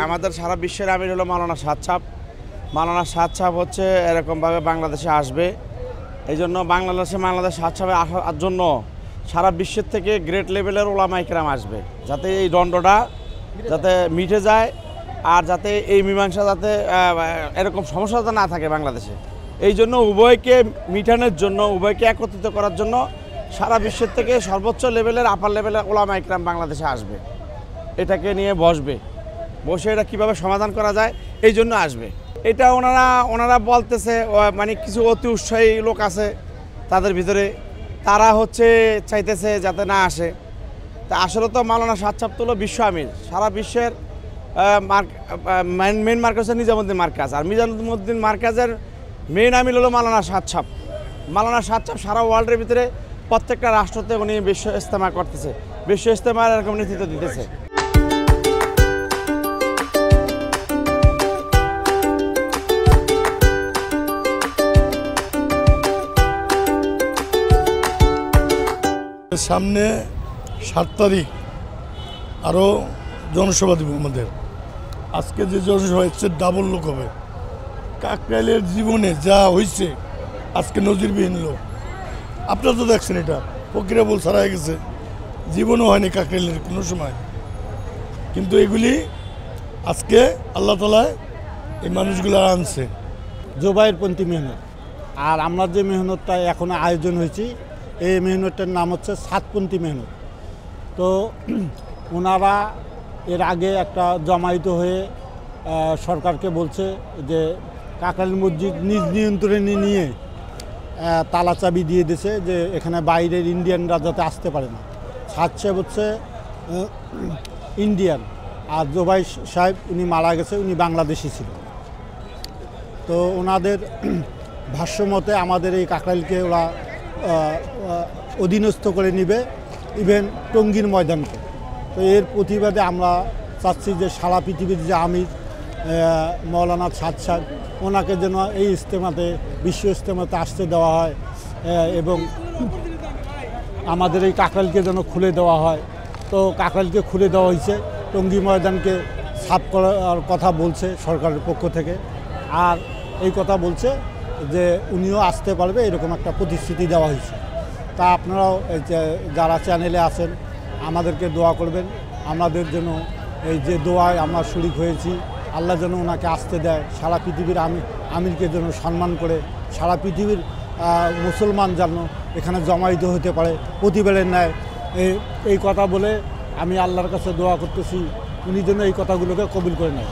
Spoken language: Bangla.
আমাদের সারা বিশ্বের আমির হলো মাওলানা সাদ সাহেব। মাওলানা সাদ সাহেব হচ্ছে এরকমভাবে বাংলাদেশে আসবে। এই জন্য বাংলাদেশ সাদ সাহেবের আসার জন্য সারা বিশ্বের থেকে গ্রেট লেভেলের ওলামা ইকরাম আসবে, যাতে এই দ্বন্দ্বটা যাতে মিটে যায় আর যাতে এই মীমাংসা যাতে এরকম সমস্যা যাতে না থাকে বাংলাদেশে। এই জন্য উভয়কে মিটানোর জন্য, উভয়কে একত্রিত করার জন্য সারা বিশ্বের থেকে সর্বোচ্চ লেভেলের আপার লেভেলের ওলামা ইকরাম বাংলাদেশে আসবে। এটাকে নিয়ে বসে এটা কীভাবে সমাধান করা যায় এই জন্য আসবে। এটা ওনারা বলতেছে, মানে কিছু অতি উৎসাহী লোক আছে তাদের ভিতরে, তারা চাইতেছে যাতে না আসে। তা আসলে তো মাওলানা সাদ সাহেব তো হলো বিশ্ব আমির, সারা বিশ্বের মেন মার্কাজ হচ্ছে নিজামুদ্দিন মার্কাজ, আর নিজামুদ্দিন মার্কাজের মেন আমির হলো মাওলানা সাদ সাহেব। মাওলানা সাদ সাহেব সারা ওয়ার্ল্ডের ভিতরে প্রত্যেকটা রাষ্ট্রতে উনি বিশ্ব ইজতেমা করতেছে, বিশ্ব ইজতেমার এরকম নেতৃত্ব দিতেছে। সামনে 7 তারিখ আরও জনসভা দেব আমাদের। আজকে যে জনসভা হচ্ছে ডাবল লোক হবে। কাকরাইলের জীবনে যা হয়েছে আজকে নজিরবিহীন লোক। আপনারা তো দেখছেন, এটা প্রক্রিয়া বল ছাড়া হয়ে গেছে, জীবনও হয়নি কাকরাইলের কোনো সময়। কিন্তু এগুলি আজকে আল্লাহ তাআলা এই মানুষগুলো আনছে। জোবাইরপন্থী মেহনত। আর আমরা যে মেহনতটা এখন আয়োজন হয়েছি, এই মেহনতটার নাম হচ্ছে সাতপন্থী মেহনত। তো ওনারা এর আগে একটা জমায়েত হয়ে সরকারকে বলছে যে কাকরাইল মসজিদ নিজ নিয়ন্ত্রণে নিয়ে তালা চাবি দিয়ে দিয়েছে, যে এখানে বাইরের ইন্ডিয়ানরা যাতে আসতে পারে না। সাদ সাহেব হচ্ছে ইন্ডিয়ান, আর জোবাই সাহেব উনি মারা গেছে, উনি বাংলাদেশি ছিল। তো ওনাদের ভাষ্যমতে আমাদের এই কাকরাইলকে ওরা অধীনস্থ করে নিবে, ইভেন টঙ্গীর ময়দানকে। তো এর প্রতিবাদে আমরা চাচ্ছি যে সারা পৃথিবীর যে আমির মাওলানা সাদ সাহেব, ওনাকে যেন এই ইজতেমাতে, বিশ্ব ইজতেমাতে আসতে দেওয়া হয়, এবং আমাদের এই কাকরাইলকে যেন খুলে দেওয়া হয়। তো কাকরাইলকে খুলে দেওয়া হয়েছে, টঙ্গী ময়দানকে সাফ করার কথা বলছে সরকারের পক্ষ থেকে। আর এই কথা বলছে যে উনিও আসতে পারবে, এরকম একটা প্রতিশ্রুতি দেওয়া হয়েছে। তা আপনারাও যারা চ্যানেলে আছেন আমাদেরকে দোয়া করবেন, আমাদের যেন এই যে দোয়ায় আমরা শরীক হয়েছি, আল্লাহ যেন ওনাকে আসতে দেয়। সারা পৃথিবীর আমিরকে যেন সম্মান করে সারা পৃথিবীর মুসলমান যেন এখানে জমায়েত হতে পারে প্রতিবারের ন্যায়। এই কথা বলে আমি আল্লাহর কাছে দোয়া করতেছি, উনি যেন এই কথাগুলোকে কবুল করে নেয়।